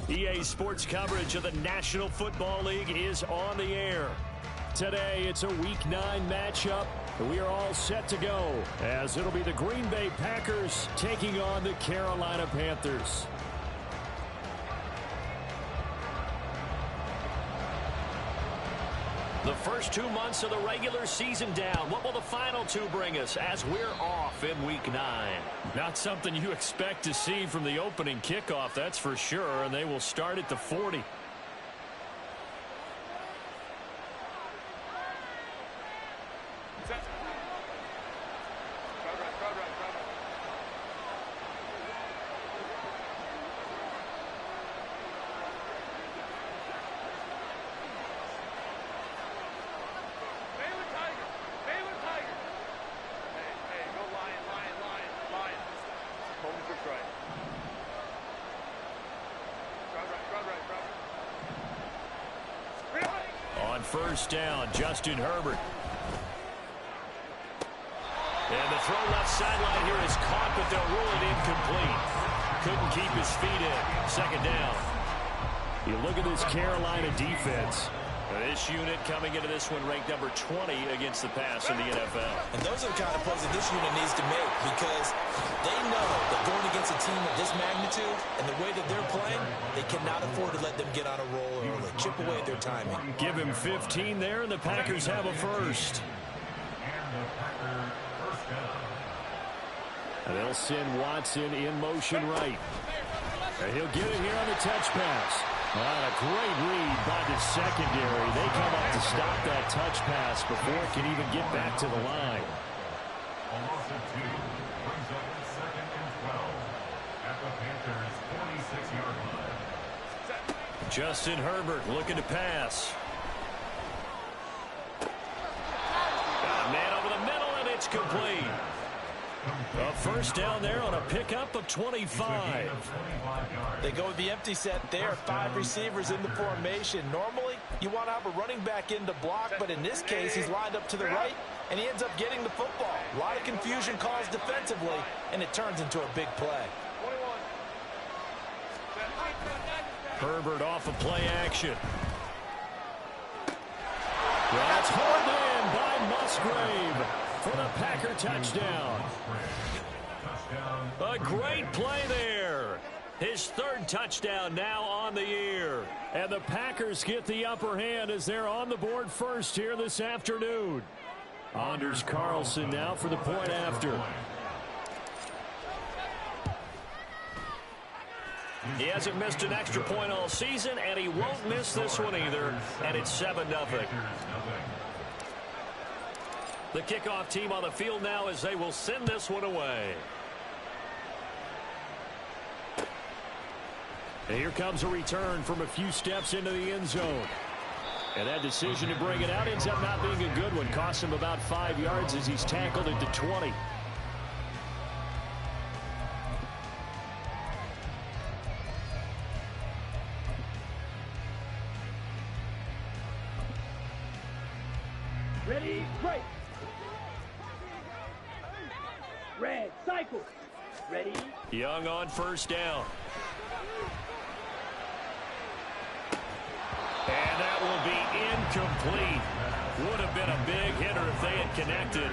EA Sports coverage of the National Football League is on the air. Today, it's a Week 9 matchup. We are all set to go, as it'll be the Green Bay Packers taking on the Carolina Panthers. The first 2 months of the regular season down. What will the final 2 bring us as we're off in Week 9? Not something you expect to see from the opening kickoff, that's for sure, and they will start at the 40. First down, Justin Herbert. And the throw left sideline here is caught, but they'll rule it incomplete. Couldn't keep his feet in. Second down. You look at this Carolina defense. This unit coming into this one ranked number 20 against the pass in the NFL. And those are the kind of plays that this unit needs to make, because they know that going against a team of this magnitude and the way that they're playing, they cannot afford to let them get on a roll early. Chip away at their timing. Give him 15 there, and the Packers have a first. And they'll send Watson in motion right. And he'll get it here on the touch pass. A great read by the secondary. They come up to stop that touch pass before it can even get back to the line. Justin Herbert looking to pass. Got a man over the middle, and it's complete. A first down there on a pickup of 25. They go with the empty set there. 5 receivers in the formation. Normally, you want to have a running back in to block, but in this case, he's lined up to the right, and he ends up getting the football. A lot of confusion caused defensively, and it turns into a big play. Herbert off of play action. That's hauled in by Musgrave for the Packer touchdown. A great play there. His 3rd touchdown now on the year. And the Packers get the upper hand as they're on the board first here this afternoon. Anders Carlson now for the point after. He hasn't missed an extra point all season, and he won't miss this one either. And it's 7-0. The kickoff team on the field now as they will send this one away. And here comes a return from a few steps into the end zone. And that decision to bring it out ends up not being a good one. Costs him about 5 yards as he's tackled at the 20. Ready, break. Red, cycle. Ready. Young on first down. And that will be incomplete. Would have been a big hitter if they had connected.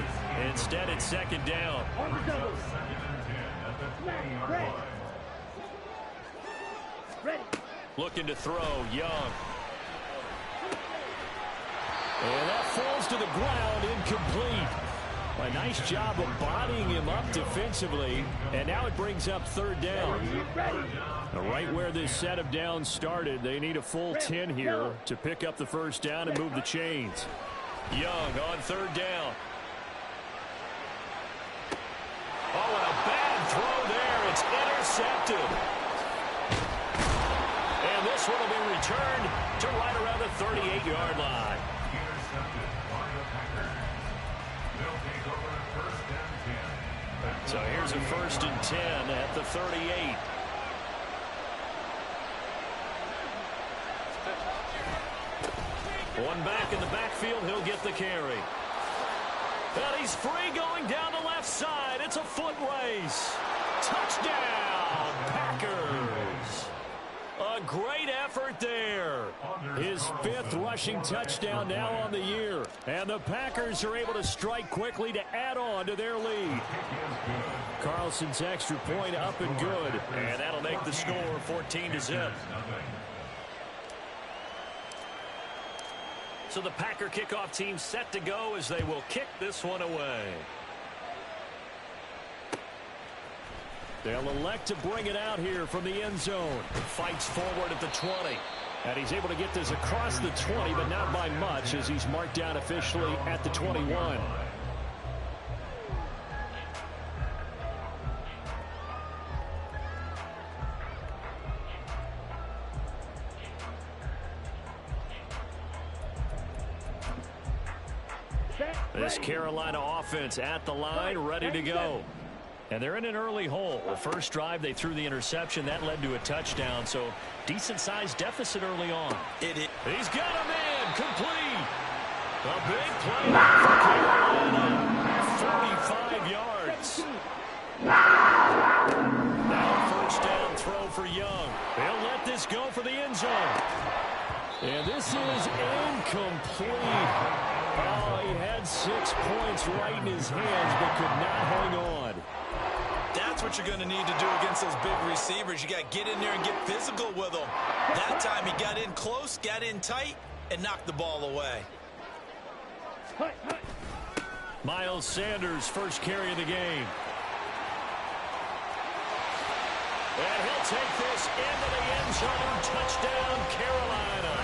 Instead, it's second down. On the double. Red. Ready. Looking to throw, Young. And that falls to the ground, incomplete. A nice job of bodying him up defensively. And now it brings up 3rd down. Right where this set of downs started, they need a full 10 here to pick up the first down and move the chains. Young on 3rd down. Oh, and a bad throw there. It's intercepted. And this one will be returned to right around the 38-yard line. So here's a 1st and 10 at the 38. One back in the backfield, he'll get the carry. And he's free going down the left side. It's a foot race. Touchdown, Packers. A a great effort there. His 5th rushing touchdown now on the year. And the Packers are able to strike quickly to add on to their lead. Carlson's extra point up and good. And that'll make the score 14-0. So the Packer kickoff team set to go as they will kick this one away. They'll elect to bring it out here from the end zone. Fights forward at the 20. And he's able to get this across the 20, but not by much as he's marked down officially at the 21. This Carolina offense at the line, ready to go. And they're in an early hole. The first drive, they threw the interception. That led to a touchdown, so decent-sized deficit early on. He's got him in, complete. A big play for Carolina, 45 yards. Now a first down throw for Young. They'll let this go for the end zone. And this is incomplete. Oh, he had 6 points right in his hands, but could not hang on. That's what you're going to need to do against those big receivers. You got to get in there and get physical with them. That time he got in close, got in tight, and knocked the ball away. Miles Sanders, first carry of the game. And he'll take this into the end zone. Touchdown, Carolina.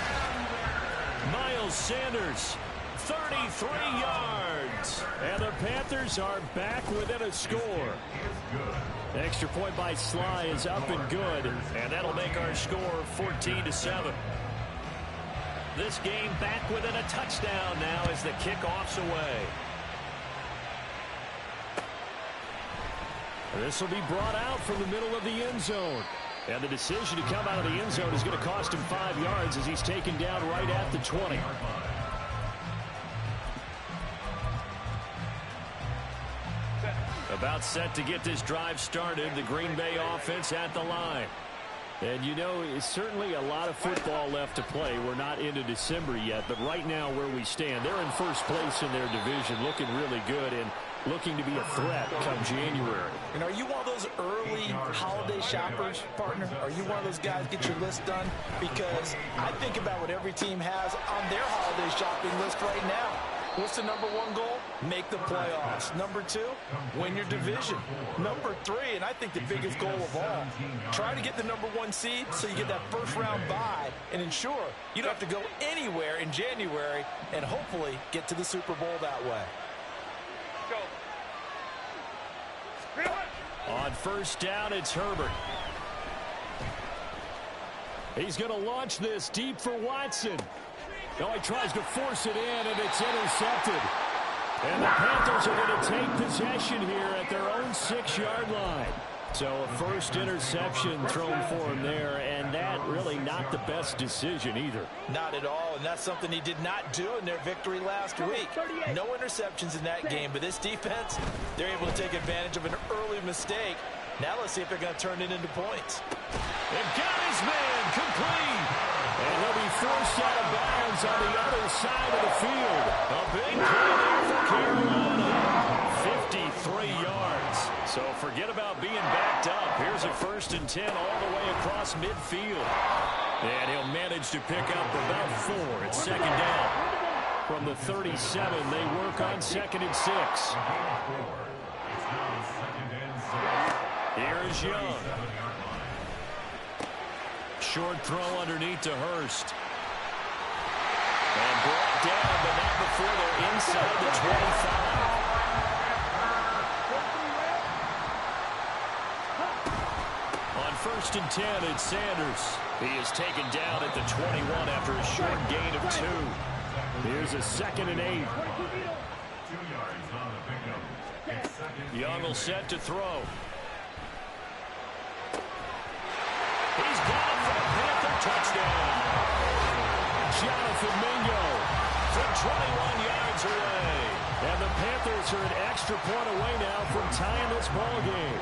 Miles Sanders, 33 yards. And the Panthers are back within a score. Extra point by Sly is up and good. And that'll make our score 14-7. This game back within a touchdown now as the kickoff's away. This will be brought out from the middle of the end zone. And the decision to come out of the end zone is going to cost him 5 yards as he's taken down right at the 20. About set to get this drive started. The Green Bay offense at the line. And you know, it's certainly a lot of football left to play. We're not into December yet, but right now where we stand, they're in first place in their division, looking really good and looking to be a threat come January. And are you one of those early holiday shoppers, partner? Are you one of those guys get your list done? Because I think about what every team has on their holiday shopping list right now. What's the number one goal? Make the playoffs. Number two, win your division. Number three, and I think the biggest goal of all, try to get the number one seed so you get that first round bye and ensure you don't have to go anywhere in January and hopefully get to the Super Bowl that way. On first down, it's Herbert. He's going to launch this deep for Watson. No, he tries to force it in, and it's intercepted. And the Panthers are going to take possession here at their own 6-yard line. So a first interception thrown for him there, and that really not the best decision either. Not at all, and that's something he did not do in their victory last week. No interceptions in that game, but this defense, they're able to take advantage of an early mistake. Now let's see if they're going to turn it into points. They've got his man complete. And he'll be forced out of bounds on the other side of the field. A big play there for Carolina. 53 yards. So forget about being backed up. Here's a 1st and 10 all the way across midfield. And he'll manage to pick up about 4 at second down. From the 37, they work on 2nd and 6. Here is Young. Short throw underneath to Hurst. And brought down, but not before they're inside the 25. On 1st and 10, it's Sanders. He is taken down at the 21 after a short gain of 2. Here's a 2nd and 8. Young will set to throw. He's got it for a Panther touchdown. Jonathan Mingo from 21 yards away. And the Panthers are an extra point away now from tying this ball game.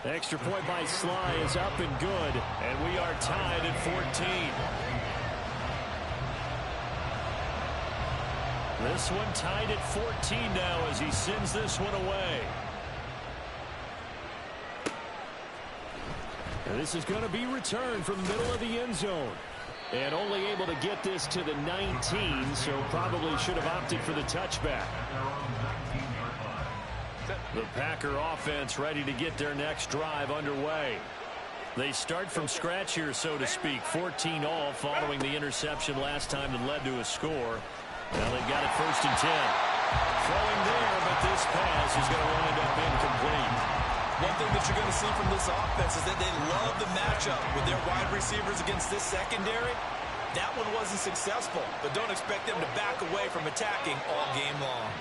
Extra point by Sly is up and good, and we are tied at 14. This one tied at 14 now as he sends this one away. And this is going to be returned from the middle of the end zone. And only able to get this to the 19, so probably should have opted for the touchback. The Packer offense ready to get their next drive underway. They start from scratch here, so to speak. 14-all following the interception last time that led to a score. Now they've got it 1st and 10. Throwing there, but this pass is going to wind up incomplete. One thing that you're going to see from this offense is that they love the matchup with their wide receivers against this secondary. That one wasn't successful, but don't expect them to back away from attacking all game long.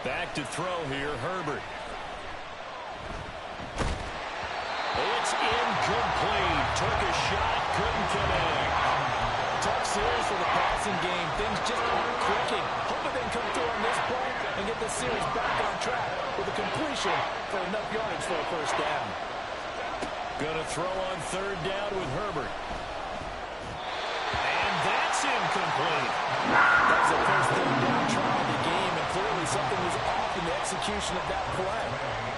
Back to throw here, Herbert. It's incomplete. Took a shot, couldn't connect. Tough series for the passing game. Things just aren't clicking. Hoping they can come through on this play and get the series back on track with a completion for enough yardage for a 1st down. Gonna throw on 3rd down with Herbert. And that's incomplete. That was the first 3rd down try of the game, and clearly something was off in the execution of that play.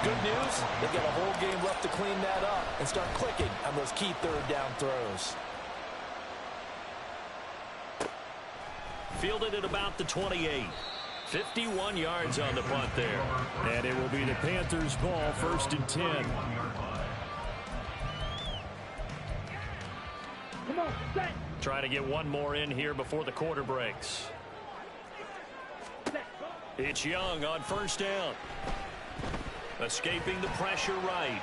Good news, they've got a whole game left to clean that up and start clicking on those key 3rd down throws. Fielded at about the 28. 51 yards on the punt there. And it will be the Panthers' ball, 1st and 10. Come on, set. Trying to get one more in here before the quarter breaks. It's Young on 1st down. Escaping the pressure right.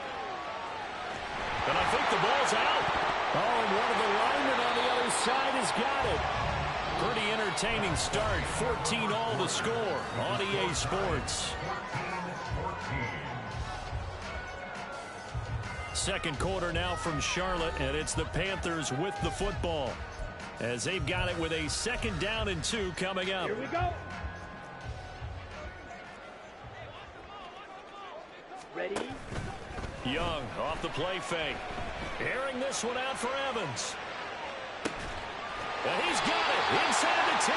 And I think the ball's out. Oh, and one of the linemen on the other side has got it. Pretty entertaining start. 14-all to score on EA Sports. Second quarter now from Charlotte, and it's the Panthers with the football as they've got it with a 2nd down and 2 coming up. Here we go. Ready? Young off the play fake. Airing this one out for Evans. And he's got it inside the 10.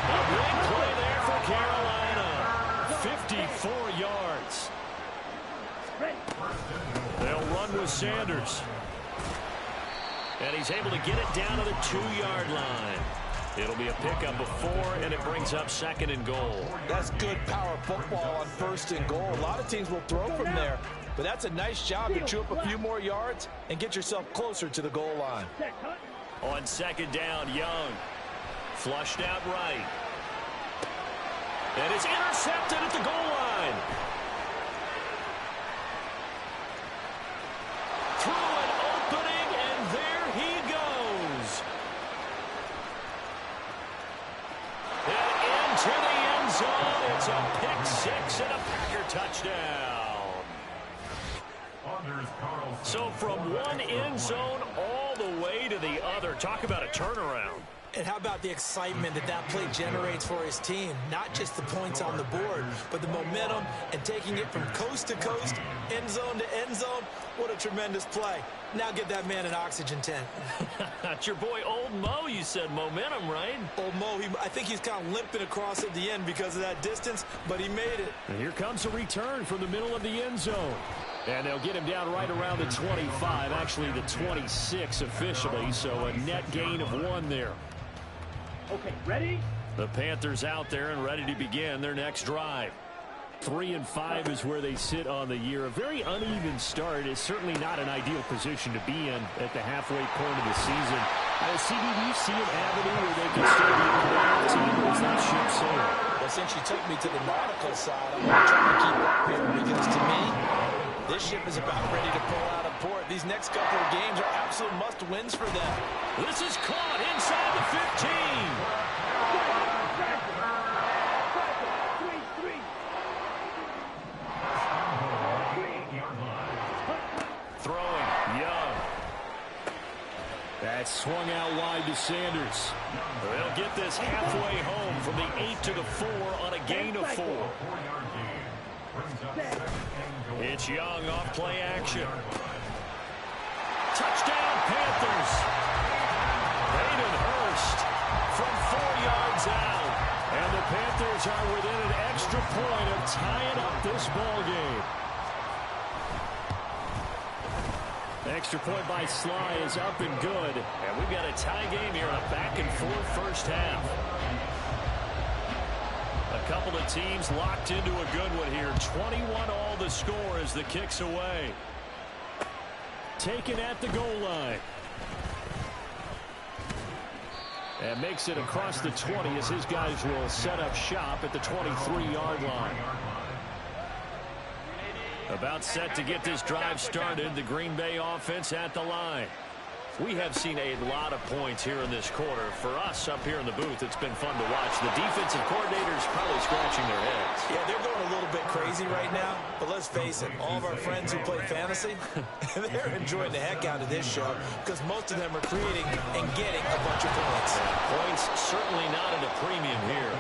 A big play there for Carolina. 54 yards. They'll run with Sanders. And he's able to get it down to the 2-yard line. It'll be a pickup of 4, and it brings up 2nd and goal. That's good power football on 1st and goal. A lot of teams will throw from there, but that's a nice job to chew up a few more yards and get yourself closer to the goal line. On 2nd down, Young. Flushed out right. And it's intercepted at the goal line. Through an opening, and there he goes. And into the end zone. It's a pick-6 and a Packer touchdown. So from one end zone all the way to the other. Talk about a turnaround. And how about the excitement that that play generates for his team? Not just the points on the board, but the momentum and taking it from coast to coast, end zone to end zone. What a tremendous play. Now get that man an oxygen tent. That's your boy Old Mo. You said momentum, right? Old Mo, I think he's kind of limping across at the end because of that distance, but he made it. And here comes a return from the middle of the end zone. And they'll get him down right around the 25, actually the 26 officially, so a net gain of 1 there. Okay, ready? The Panthers out there and ready to begin their next drive. 3-5 is where they sit on the year. A very uneven start is certainly not an ideal position to be in at the halfway point of the season. CD, do you see an avenue where they can still be a playoff team, or is that ship sailing? Well, since you took me to the nautical side, I'm going to try to keep up here because to me, this ship is about ready to pull out of port. These next couple of games are absolute must-wins for them. This is caught inside the 15. Throwing, Young. That's swung out wide to Sanders. They'll get this halfway home from the 8 to the 4 on a gain of 4. It's Young off play action. Touchdown, Panthers. Hayden Hurst from 4 yards out. And the Panthers are within an extra point of tying up this ball game. The extra point by Sly is up and good. And we've got a tie game here, a back-and-forth first half. A couple of teams locked into a good one here. 21 all the score as the kick's away. Taken at the goal line. And makes it across the 20 as his guys will set up shop at the 23-yard line. About set to get this drive started. The Green Bay offense at the line. We have seen a lot of points here in this quarter. For us up here in the booth, it's been fun to watch. The defensive coordinators probably scratching their heads. Yeah, they're going a little bit crazy right now. But let's face it, all of our friends who play fantasy, they're enjoying the heck out of this show because most of them are creating and getting a bunch of points. Points certainly not at a premium here.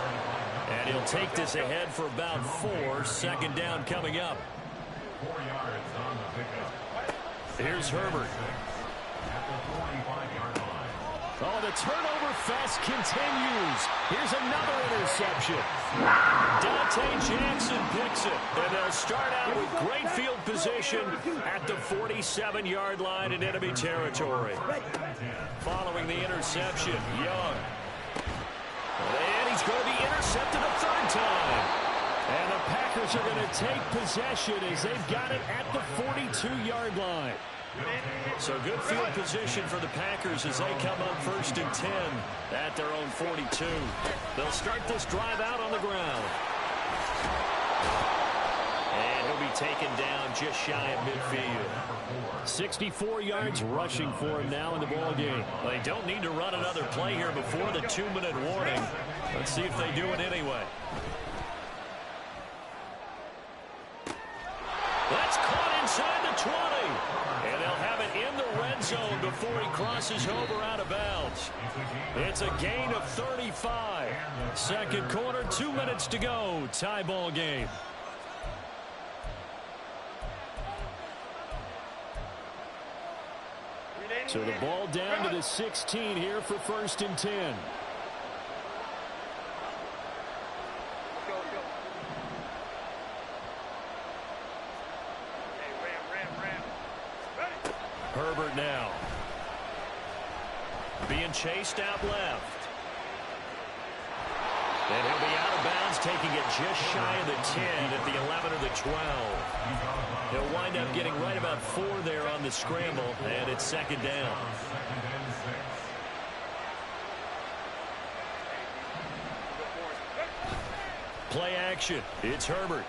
And he'll take this ahead for about 4. Second down coming up. 4 yards on the pickup. Here's Herbert. Oh, the turnover fest continues. Here's another interception. Dante Jackson picks it. And they'll start out with great field position at the 47-yard line in enemy territory. Following the interception, Young. And he's going to be intercepted a third time. And the Packers are going to take possession as they've got it at the 42-yard line. So good field position for the Packers as they come up 1st and 10 at their own 42. They'll start this drive out on the ground. And he'll be taken down just shy of midfield. 64 yards rushing for him now in the ball game. Well, they don't need to run another play here before the 2-minute warning. Let's see if they do it anyway. That's caught inside the 20. And they'll have it in the red zone before he crosses over out of bounds. It's a gain of 35. Second quarter, 2 minutes to go. Tie ball game. So the ball down to the 16 here for 1st and 10. Herbert now. Being chased out left. And he'll be out of bounds, taking it just shy of the 10 at the 11 or the 12. He'll wind up getting right about 4 there on the scramble, and it's second down. Play action. It's Herbert.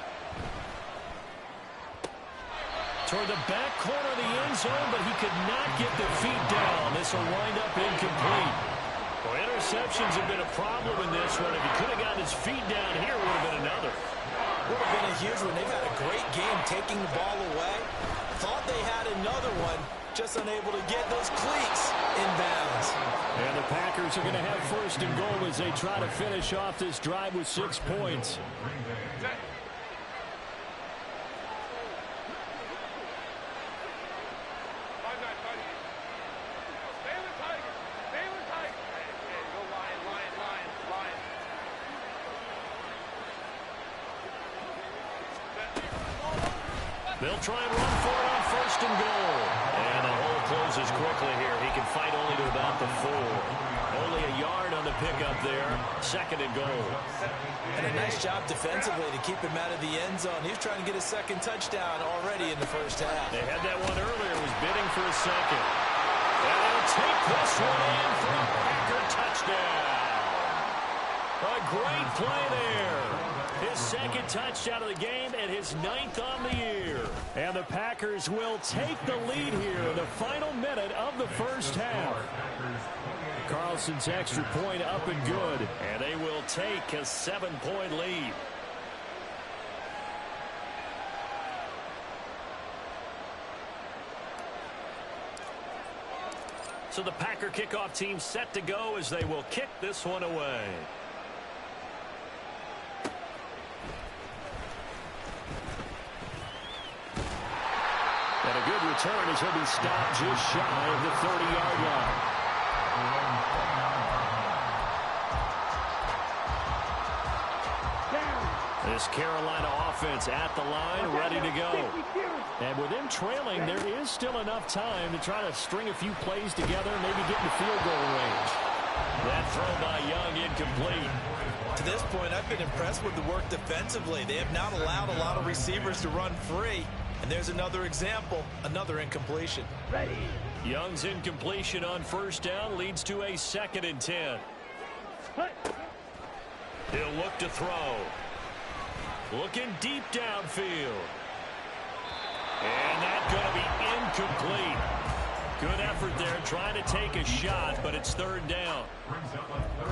Toward the back corner of the end zone, but he could not get the feet down. This will wind up incomplete. Well, interceptions have been a problem in this one. If he could have gotten his feet down here, would have been another. Would have been a huge one. They've had a great game taking the ball away. Thought they had another one, just unable to get those cleats in bounds. And the Packers are going to have 1st and goal as they try to finish off this drive with 6 points. They'll try and run for it on 1st and goal. And the hole closes quickly here. He can fight only to about the 4. Only a yard on the pickup there. 2nd and goal. And a nice job defensively to keep him out of the end zone. He was trying to get his 2nd touchdown already in the first half. They had that one earlier. Was bidding for a 2nd. And they'll take this one in for a Packer touchdown. A great play there. His 2nd touchdown of the game and his 9th on the year. And the Packers will take the lead here in the final minute of the first half. Carlson's extra point up and good. And they will take a 7-point lead. So the Packer kickoff team set to go as they will kick this one away. And a good return as he'll be stopped just shy of the 30-yard line. This Carolina offense at the line, ready to go. And with them trailing, there is still enough time to try to string a few plays together and maybe get in the field goal range. That throw by Young incomplete. To this point, I've been impressed with the work defensively. They have not allowed a lot of receivers to run free. And there's another example, another incompletion. Ready. Young's incompletion on first down leads to a 2nd and 10. He'll look to throw. Looking deep downfield. And that's going to be incomplete. Good effort there trying to take a shot, but it's 3rd down.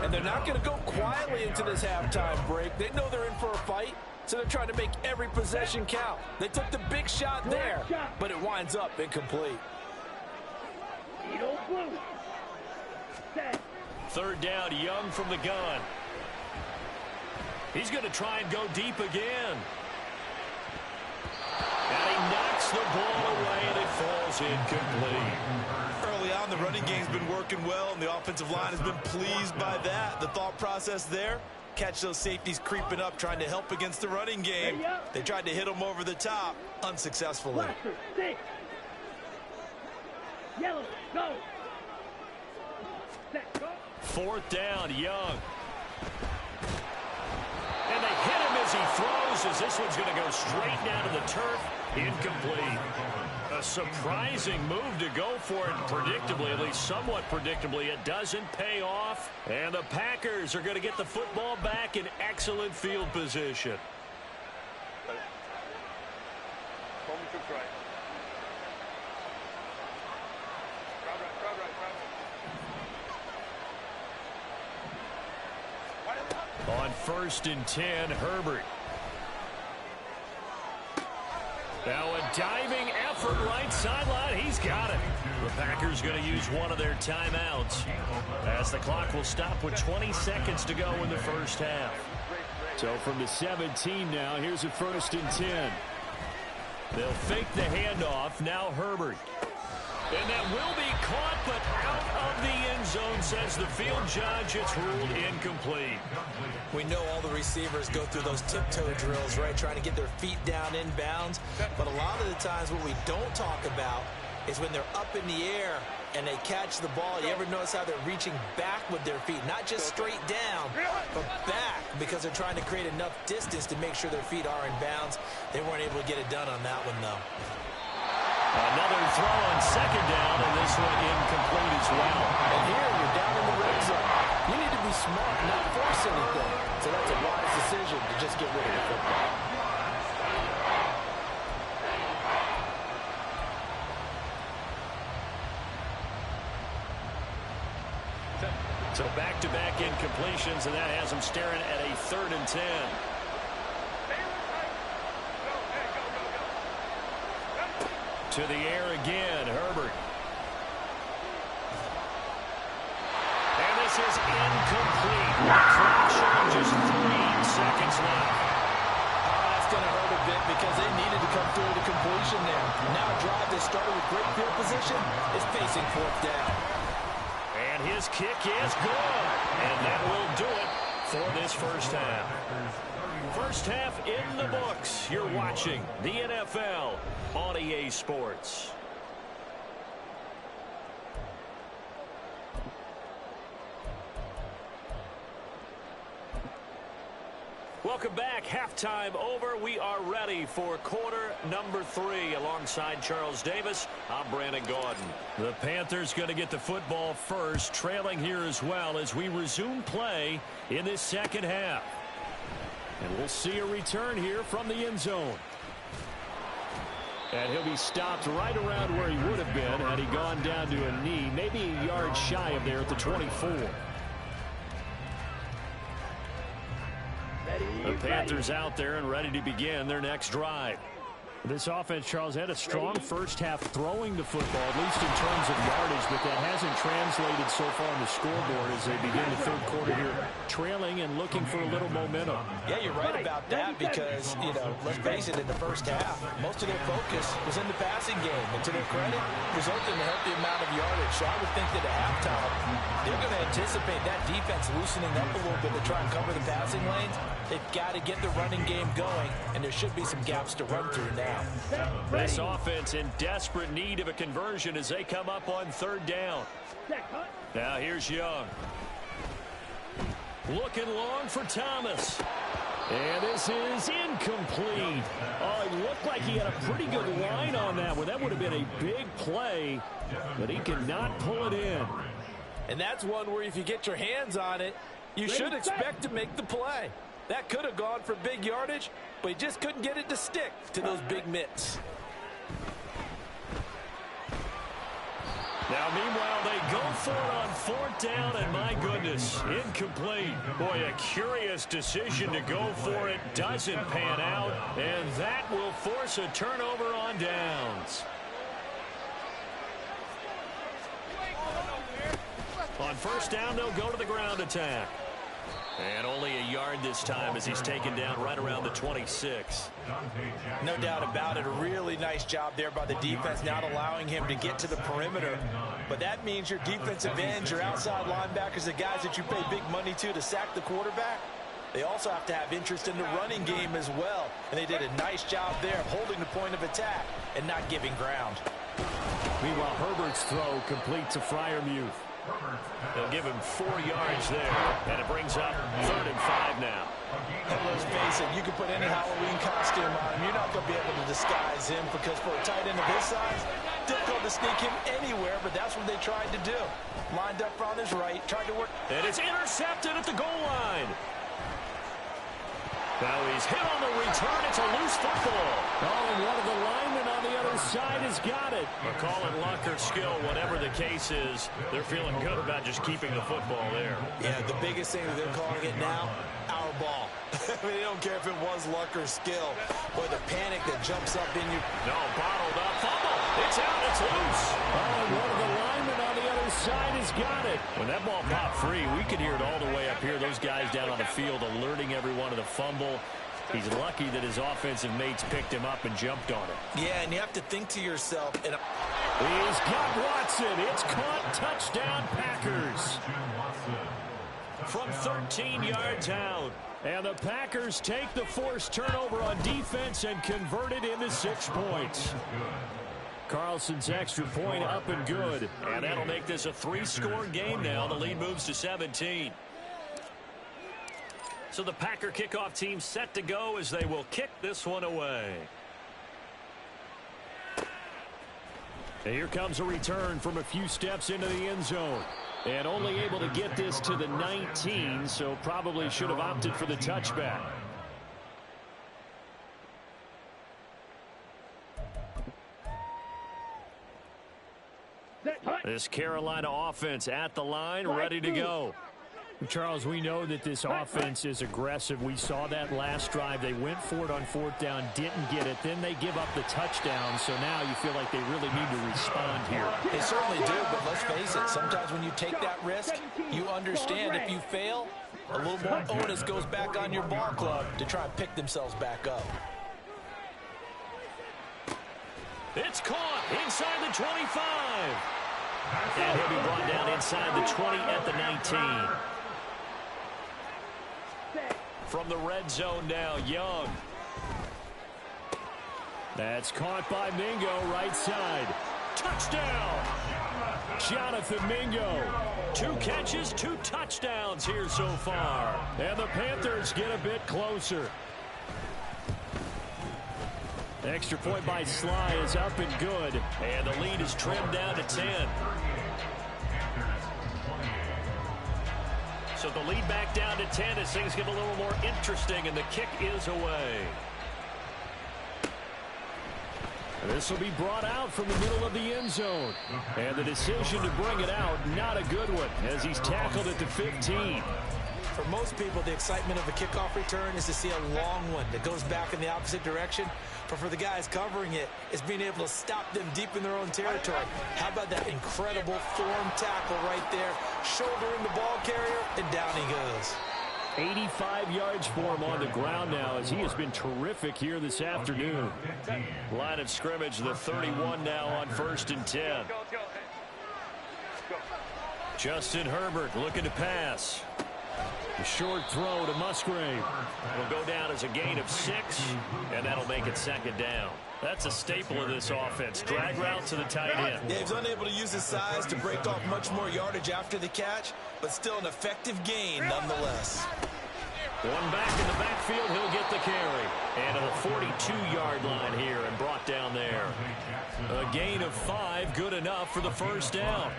And they're not going to go quietly into this halftime break. They know they're in for a fight, so they're trying to make every possession count. They took the big shot there, but it winds up incomplete. 3rd down, Young from the gun. He's going to try and go deep again. And he knocks the ball away, and it falls incomplete. Early on, the running game's been working well, and the offensive line has been pleased by that. The thought process there, catch those safeties creeping up, trying to help against the running game. They tried to hit them over the top, unsuccessfully. Yellow, go. Set, go. 4th down, Young. And they hit him as he throws, as this one's going to go straight down to the turf. Incomplete. A surprising move to go for it, predictably, at least somewhat predictably. It doesn't pay off. And the Packers are going to get the football back in excellent field position. On 1st and 10, Herbert. Now a diving effort right sideline. He's got it. The Packers going to use one of their timeouts as the clock will stop with 20 seconds to go in the first half. So from the 17 now, here's a 1st and 10. They'll fake the handoff. Now Herbert. And that will be caught, but out of the end zone, says the field judge. It's ruled incomplete. We know all the receivers go through those tiptoe drills, right, trying to get their feet down inbounds. But a lot of the times what we don't talk about is when they're up in the air and they catch the ball. You ever notice how they're reaching back with their feet? Not just straight down, but back, because they're trying to create enough distance to make sure their feet are in bounds. They weren't able to get it done on that one, though. Another throw on 2nd down, and this one incomplete as well. And here, you're down in the red zone. You need to be smart, not force anything. So that's a wise decision to just get rid of the football. So back-to-back incompletions, and that has them staring at a 3rd and 10. To the air again, Herbert. And this is incomplete. Clock showing just 3 seconds left. That's going to hurt a bit because they needed to come through the completion there. Now a drive that started with great field position is facing 4th down. And his kick is good. And that will do it for this first half. First half in the books. You're watching the NFL on EA Sports. Welcome back. Halftime over. We are ready for quarter number 3. Alongside Charles Davis, I'm Brandon Gaudin. The Panthers going to get the football first, trailing here as well as we resume play in this second half. And we'll see a return here from the end zone. And he'll be stopped right around where he would have been had he gone down to a knee, maybe a yard shy of there at the 24. The Panthers out there and ready to begin their next drive. This offense, Charles, had a strong first half throwing the football, at least in terms of yardage, but that hasn't translated so far on the scoreboard as they begin the third quarter here, trailing and looking for a little momentum. Yeah, you're right about that because, let's face it, in the first half, most of their focus was in the passing game. And to their credit, resulted in a healthy amount of yardage. So I would think that at halftime, they're going to anticipate that defense loosening up a little bit to try and cover the passing lanes. They've got to get the running game going, and there should be some gaps to run through now. This offense in desperate need of a conversion as they come up on third down. Now here's Young. Looking long for Thomas. And this is incomplete. Oh, it looked like he had a pretty good line on that one. That would have been a big play, but he cannot pull it in. And that's one where if you get your hands on it, you should expect to make the play. That could have gone for big yardage, but he just couldn't get it to stick to those big mitts. Now, meanwhile, they go for it on fourth down, and my goodness, incomplete. Boy, a curious decision to go for it. Doesn't pan out, and that will force a turnover on downs. On first down, they'll go to the ground attack. And only a yard this time as he's taken down right around the 26. No doubt about it. A really nice job there by the defense, not allowing him to get to the perimeter. But that means your defensive ends, your outside linebackers, the guys that you pay big money to sack the quarterback, they also have to have interest in the running game as well. And they did a nice job there of holding the point of attack and not giving ground. Meanwhile, Herbert's throw completes a Freiermuth. They'll give him 4 yards there, and it brings up 3rd and 5 now. And let's face it, you can put any Halloween costume on him. You're not going to be able to disguise him because for a tight end of his size, difficult to sneak him anywhere, but that's what they tried to do. Lined up on his right, tried to work. And it's intercepted at the goal line. Now he's hit on the return. It's a loose football. Oh, and one of the linemen on the other side has got it. Or call it luck or skill, whatever the case is. They're feeling good about just keeping the football there. Yeah, the biggest thing that they're calling it now, our ball. I mean, they don't care if it was luck or skill. Or the panic that jumps up in you. No, bottled up. Fumble. It's out. It's loose. Oh, and one of the linemen on the other side has got it. When that ball popped free, we could hear it all the way up here. Those guys down on the field alerting everyone to the fumble. He's lucky that his offensive mates picked him up and jumped on it. Yeah, and you have to think to yourself. He's got Watson. It's caught. Touchdown, Packers. From 13 yards out. And the Packers take the forced turnover on defense and convert it into 6 points. Carlson's extra point up and good. And that'll make this a 3-score game now. The lead moves to 17. So the Packer kickoff team set to go as they will kick this one away. And here comes a return from a few steps into the end zone. And only able to get this to the 19, so probably should have opted for the touchback. This Carolina offense at the line, ready to go. Charles, we know that this offense is aggressive. We saw that last drive. They went for it on fourth down, didn't get it. Then they give up the touchdown, so now you feel like they really need to respond here. They certainly do, but let's face it, sometimes when you take that risk, you understand if you fail, a little more onus goes back on your ball club to try and pick themselves back up. It's caught inside the 25. And he'll be brought down inside the 20 at the 19. From the red zone now, Young. That's caught by Mingo, right side. Touchdown! Jonathan Mingo. 2 catches, 2 touchdowns here so far. And the Panthers get a bit closer. Extra point by Sly is up and good. And the lead is trimmed down to 10. So the lead back down to 10 as things get a little more interesting, and the kick is away. This will be brought out from the middle of the end zone. And the decision to bring it out, not a good one, as he's tackled at the 15. For most people, the excitement of a kickoff return is to see a long one that goes back in the opposite direction. But for the guys covering it, it's being able to stop them deep in their own territory. How about that incredible form tackle right there? Shouldering the ball carrier, and down he goes. 85 yards for him on the ground now as he has been terrific here this afternoon. Line of scrimmage, the 31 now on 1st and 10. Justin Herbert looking to pass. A short throw to Musgrave. Will go down as a gain of 6, and that'll make it 2nd down. That's a staple of this offense. Drag route to the tight end. Yeah, he's unable to use his size to break off much more yardage after the catch, but still an effective gain nonetheless. One back in the backfield, he'll get the carry. And to the 42-yard line here and brought down there. A gain of 5, good enough for the 1st down.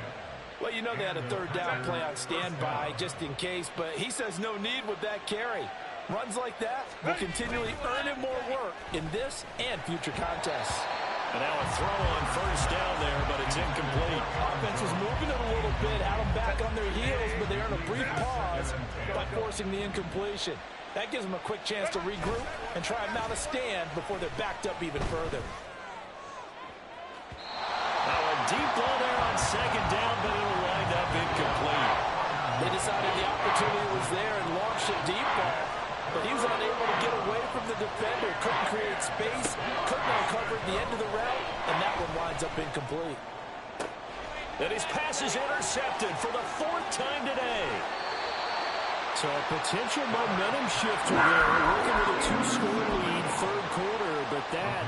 Well, you know they had a 3rd down play on standby just in case, but he says no need with that carry. Runs like that will continually earn him more work in this and future contests. And now a throw on 1st down there, but it's incomplete. Offense was moving it a little bit, had them back on their heels, but they earn a brief pause by forcing the incompletion. That gives them a quick chance to regroup and try and mount a stand before they're backed up even further. Now a deep ball there on 2nd down, but it'll wind up incomplete. They decided the opportunity was there and launched a deep ball, but he was unable to get away from the defender, couldn't create space, couldn't uncover the end of the route, and that one winds up incomplete. And his pass is intercepted for the 4th time today. So a potential momentum shifter there, working with a 2-score lead, 3rd quarter, but that,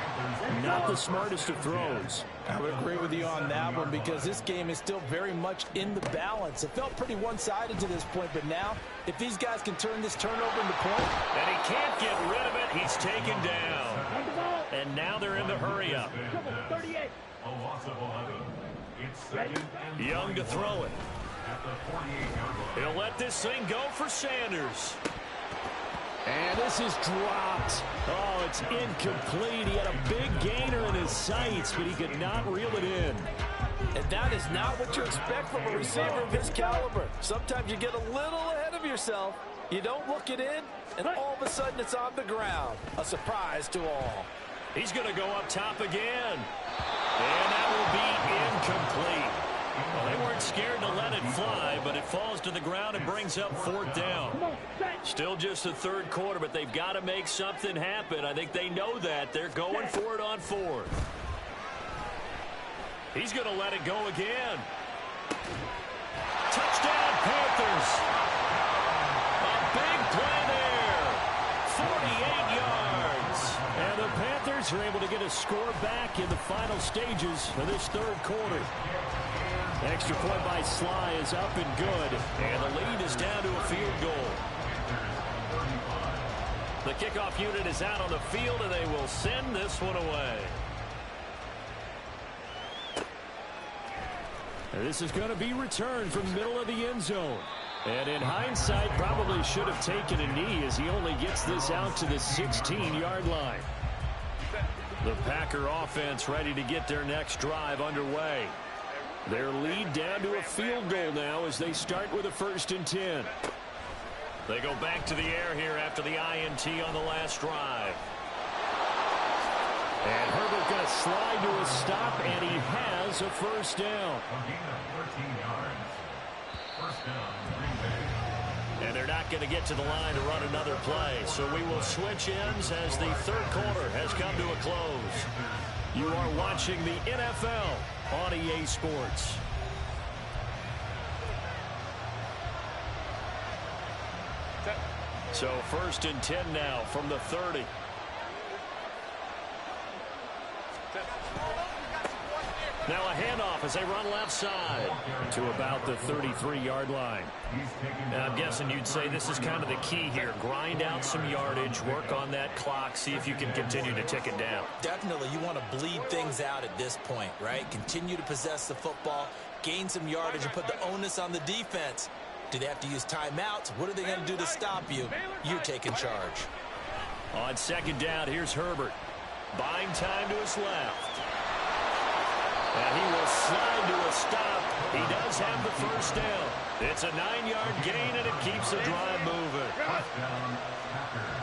not the smartest of throws. I would agree with you on that one because this game is still very much in the balance. It felt pretty one-sided to this point, but now, if these guys can turn this turnover into point. And he can't get rid of it, he's taken down. And now they're in the hurry-up. Young to throw it. He'll let this thing go for Sanders. And this is dropped. Oh, it's incomplete. He had a big gainer in his sights, but he could not reel it in. And that is not what you expect from a receiver of his caliber. Sometimes you get a little ahead of yourself. You don't look it in, and all of a sudden it's on the ground. A surprise to all. He's going to go up top again. And that will be incomplete. Well, they weren't scared to let it fly, but it falls to the ground and brings up 4th down. Still just the 3rd quarter, but they've got to make something happen. I think they know that. They're going for it on 4th. He's going to let it go again. Touchdown, Panthers. A big play there. 48 yards. And the Panthers are able to get a score back in the final stages of this 3rd quarter. Extra point by Sly is up and good, and the lead is down to a field goal. The kickoff unit is out on the field, and they will send this one away. And this is going to be returned from the middle of the end zone. And in hindsight, probably should have taken a knee as he only gets this out to the 16-yard line. The Packer offense ready to get their next drive underway. Their lead down to a field goal now as they start with a 1st and 10. They go back to the air here after the INT on the last drive. And Herbert going to slide to a stop, and he has a 1st down. And they're not going to get to the line to run another play. So we will switch ends as the 3rd quarter has come to a close. You are watching the NFL on EA Sports. So 1st and 10 now from the 30. Now a handoff as they run left side to about the 33-yard line. Now I'm guessing you'd say this is kind of the key here. Grind out some yardage, work on that clock, see if you can continue to tick it down. Definitely, you want to bleed things out at this point, right? Continue to possess the football, gain some yardage, and put the onus on the defense. Do they have to use timeouts? What are they going to do to stop you? You're taking charge. On 2nd down, here's Herbert. Buying time to his left. And he will slide to will stop. He does have the first down. It's a 9-yard gain, and it keeps the drive moving. Touchdown, Packers.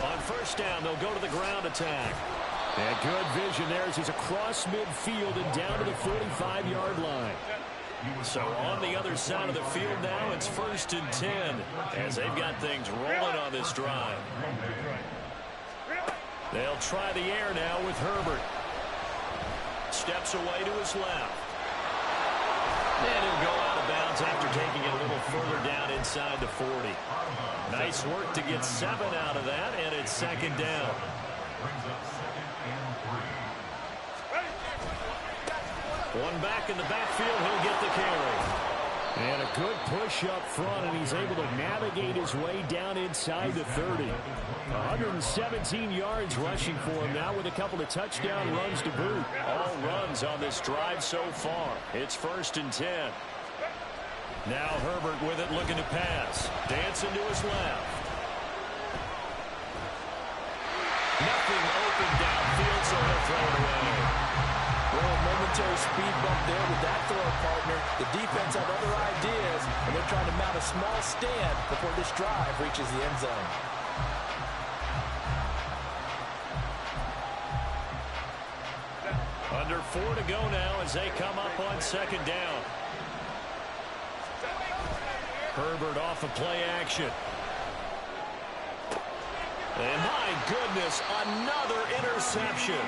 On first down, they'll go to the ground attack. And good vision there as he's across midfield and down to the 45-yard line. So on the other side of the field now, it's 1st and 10 as they've got things rolling on this drive. They'll try the air now with Herbert. Steps away to his left. And he'll go out of bounds after taking it a little further down inside the 40. Nice work to get 7 out of that, and it's 2nd down. Brings up 2nd and 3. One back in the backfield, he'll get the carry. And a good push up front, and he's able to navigate his way down inside the 30. 117 yards rushing for him now with a couple of touchdown runs to boot. All runs on this drive so far. It's 1st and 10. Now Herbert with it, looking to pass. Dancing to his left. Nothing open downfield, so he'll throw it away. Well, a momentary speed bump there with that throw, partner. The defense had other ideas, and they're trying to mount a small stand before this drive reaches the end zone. Under 4 to go now as they come up on 2nd down. Herbert off of play action. And my goodness, another interception.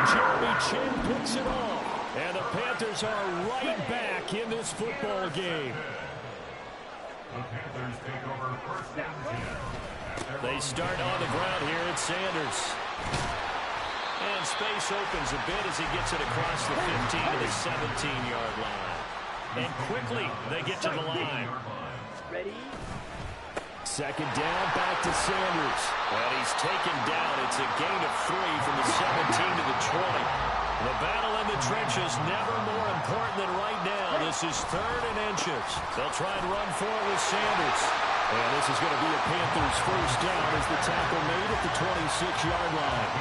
Jeremy Chin picks it off. And the Panthers are right back in this football game. The Panthers take over 1st and 10. They start on the ground here at Sanders. And space opens a bit as he gets it across the 15 to the 17-yard line. And quickly, they get to the line. Ready? 2nd down, back to Sanders. And he's taken down. It's a gain of 3 from the 17 to the 20. The battle in the trenches never more important than right now. This is 3rd and inches. They'll try and run for it with Sanders. And this is going to be a Panthers first down as the tackle made at the 26-yard line.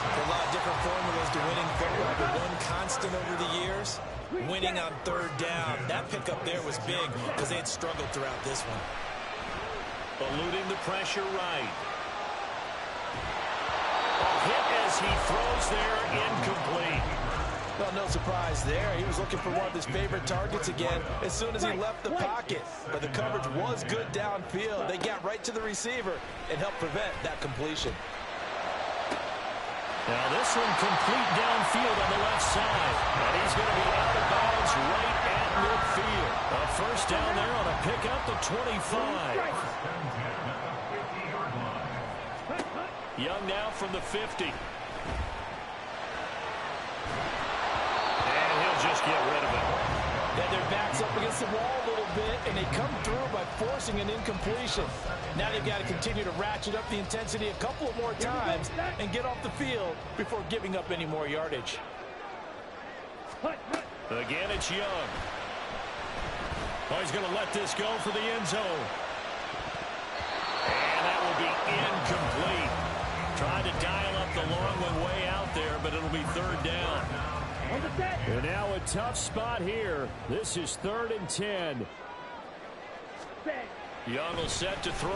A lot of different formulas to winning football, but one constant over the years, winning on 3rd down. That pickup there was big because they had struggled throughout this one. Eluding the pressure right. A hit as he throws there, incomplete. Well, no surprise there. He was looking for one of his favorite targets again as soon as he left the pocket. But the coverage was good downfield. They got right to the receiver and helped prevent that completion. Now this one complete downfield on the left side. And he's going to be out of bounds right at midfield. A first down there on a pickup to 25. Young now from the 50. And he'll just get rid of it. Yeah, their back's up against the wall a little bit, and they come through by forcing an incompletion. Now they've got to continue to ratchet up the intensity a couple of more times and get off the field before giving up any more yardage. Again, it's Young. Oh, he's going to let this go for the end zone. And that will be incomplete. Tried to dial up the long one way out there, but it'll be 3rd down. And now a tough spot here. This is 3rd and 10. Young will set to throw.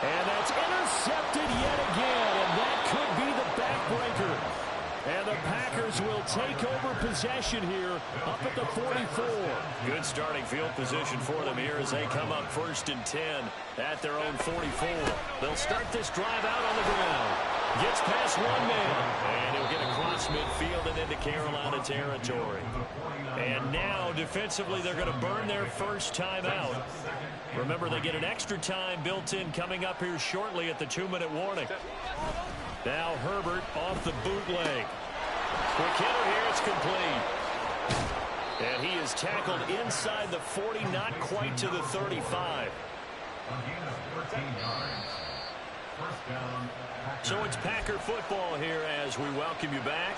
And that's intercepted yet again, and that could be the backbreaker. And the Packers will take over possession here up at the 44. Good starting field position for them here as they come up 1st and 10 at their own 44. They'll start this drive out on the ground. Gets past one man, and he'll get across midfield and into Carolina territory. And now, defensively, they're going to burn their first time out. Remember, they get an extra time built in coming up here shortly at the 2-minute warning. Now Herbert off the bootleg. Quick hitter here, it's complete. And he is tackled inside the 40, not quite to the 35. So it's Packer football here as we welcome you back.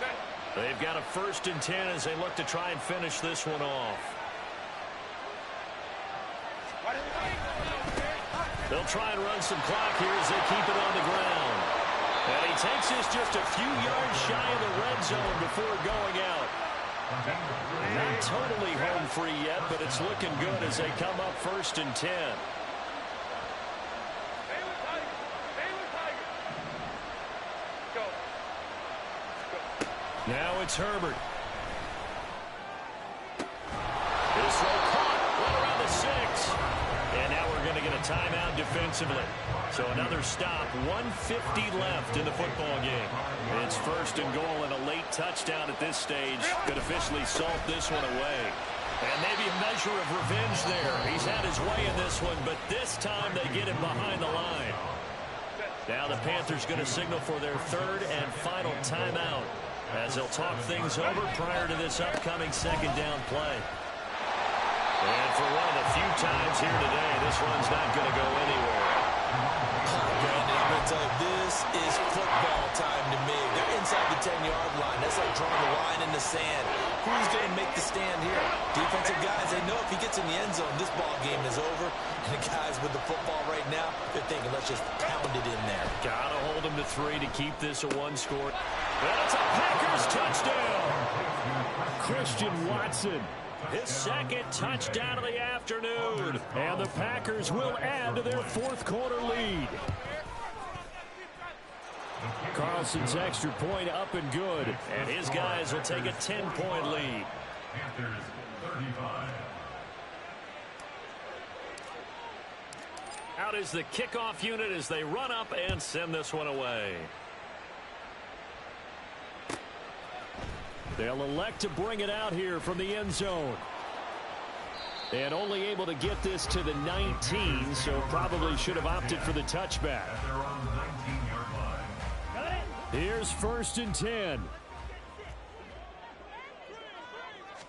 They've got a 1st and 10 as they look to try and finish this one off. They'll try and run some clock here as they keep it on the ground. And he takes us just a few yards shy of the red zone before going out. Not totally home free yet, but it's looking good as they come up 1st and 10. Now it's Herbert. His throw caught right around the 6. And now we're going to get a timeout defensively. So another stop, 1:50 left in the football game. It's 1st and goal and a late touchdown at this stage could officially salt this one away. And maybe a measure of revenge there. He's had his way in this one, but this time they get him behind the line. Now the Panthers going to signal for their 3rd and final timeout as they'll talk things over prior to this upcoming 2nd down play. And for one of the few times here today, this one's not going to go anywhere. Brandon, I'm going to tell you, this is football time to me. They're inside the 10-yard line. That's like drawing a line in the sand. Who's going to make the stand here? Defensive guys, they know if he gets in the end zone, this ball game is over. And the guys with the football right now, they're thinking, let's just pound it in there. Got to hold him to 3 to keep this a 1 score. And it's a Packers touchdown. Christian Watson. His 2nd touchdown of the afternoon. And the Packers will add to their 4th quarter lead. Carlson's extra point up and good. And his guys will take a 10-point lead. Panthers 35. Out is the kickoff unit as they run up and send this one away. They'll elect to bring it out here from the end zone. And only able to get this to the 19, so probably should have opted for the touchback. They're on the 19-yard line. Here's 1st and 10.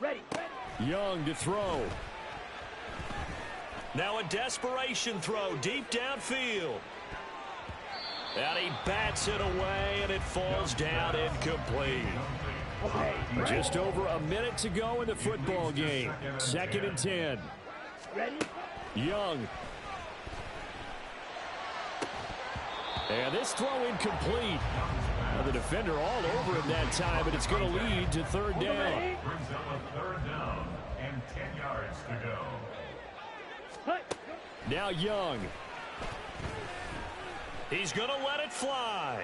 Ready. Young to throw. Now a desperation throw deep downfield. And he bats it away, and it falls down incomplete. Just over a minute to go in the football game. 2nd and 10. Ready. Young. And this throw incomplete. Now the defender all over him that time, but it's going to lead to 3rd down. Brings up a 3rd down and 10 yards to go. Now Young. He's going to let it fly.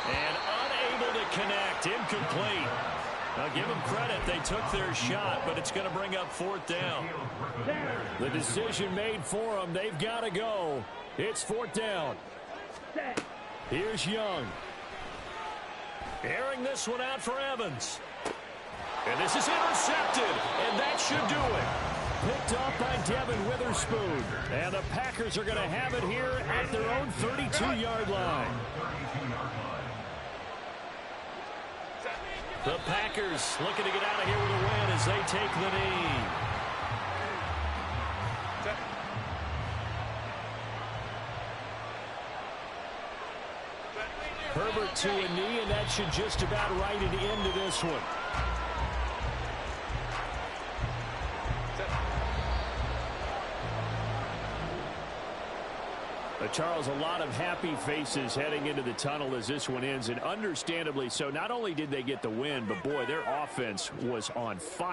And unable to connect. Incomplete. Now give them credit. They took their shot, but it's going to bring up 4th down. The decision made for them. They've got to go. It's 4th down. Here's Young. Airing this one out for Evans. And this is intercepted. And that should do it. Picked up by Devin Witherspoon. And the Packers are going to have it here at their own 32-yard line. The Packers looking to get out of here with a win as they take the knee. Herbert to a knee, and that should just about write it into this one. Charles, a lot of happy faces heading into the tunnel as this one ends, and understandably so. Not only did they get the win, but boy, their offense was on fire.